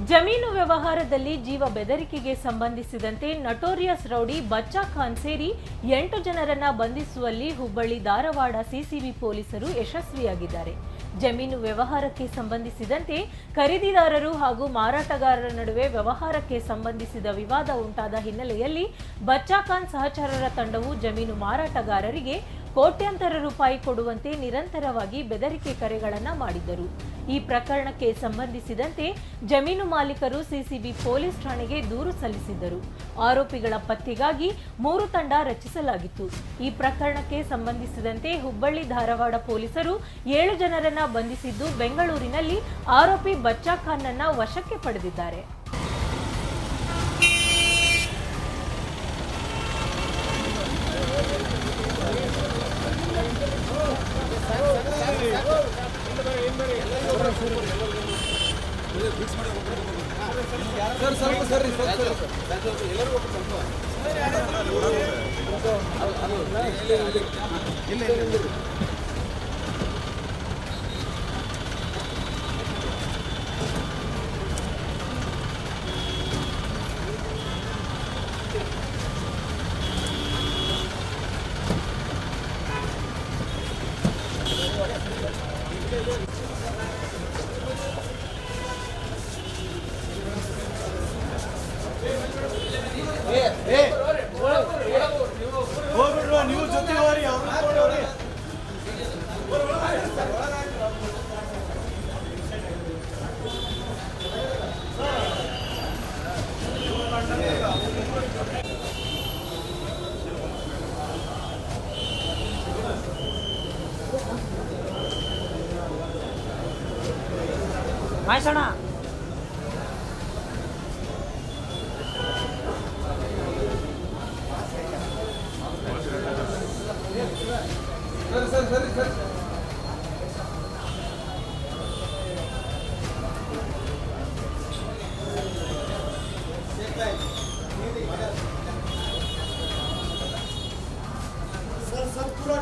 ಜಮೀನು ವ್ಯವಹಾರದಲ್ಲಿ ಜೀವ ಬೆದರಿಕೆಗೆ ಸಂಬಂಧಿಸಿದಂತೆ ನಟೋರಿಯಸ್ ರೌಡಿ ಬಚ್ಚಾ ಖಾನ್ ಸೇರಿ 8 ಜನರನ್ನ ಬಂಧಿಸುವಲ್ಲಿ ಹುಬ್ಬಳ್ಳಿ ಧಾರವಾಡ ಸಿಸಿಬಿ ಪೊಲೀಸರು ಯಶಸ್ವಿಯಾಗಿದ್ದಾರೆ. ಜಮೀನು ವ್ಯವಹಾರಕ್ಕೆ ಸಂಬಂಧಿಸಿದಂತೆ ಖರೀದಿದಾರರು ಹಾಗೂ ಮಾರಾಟಗಾರರ ನಡುವೆ ವ್ಯವಹಾರಕ್ಕೆ ಸಂಬಂಧಿಸಿದ ವಿವಾದ ಉಂಟಾದ ಹಿನ್ನೆಲೆಯಲ್ಲಿ ಬಚ್ಚಾ ಖಾನ್ ಸಹಚರರ ತಂಡವು ಜಮೀನು ಮಾರಾಟಗಾರರಿಗೆ ಕೋಟ್ಯಾಂತರ ರೂಪಾಯಿ ಕೊಡುವಂತೆ ನಿರಂತರವಾಗಿ ಬೆದರಿಕೆ ಕರೆಗಳನ್ನು ಮಾಡಿದ್ದರು. ಈ ಪ್ರಕರಣಕ್ಕೆ ಸಂಬಂಧಿಸಿದಂತೆ ಜಮೀನು ಮಾಲೀಕರು ಸಿಸಿಬಿ ಪೊಲೀಸ್ ಠಾಣೆಗೆ ದೂರು ಸಲ್ಲಿಸಿದ್ದರು. ಆರೋಪಿಗಳ ಪತ್ತೆಗಾಗಿ 3 ತಂಡ ರಚಿಸಲಾಗಿತ್ತು. ಈ ಪ್ರಕರಣಕ್ಕೆ ಸಂಬಂಧಿಸಿದಂತೆ ಹುಬ್ಬಳ್ಳಿ ಧಾರವಾಡ ಪೊಲೀಸರು 7 ಜನರನ್ನ ಬಂಧಿಸಿದ್ದು, ಬೆಂಗಳೂರಿನಲ್ಲಿ ಆರೋಪಿ ಬಚ್ಚಾ ಖಾನ್ನನ್ನ ವಶಕ್ಕೆ ಪಡೆದಿದ್ದಾರೆ. ನೀವು ಜೊತೆ ಹೋರಿ ಮಾಯ್ಸೋಣ. ಸರಿ सर पूरा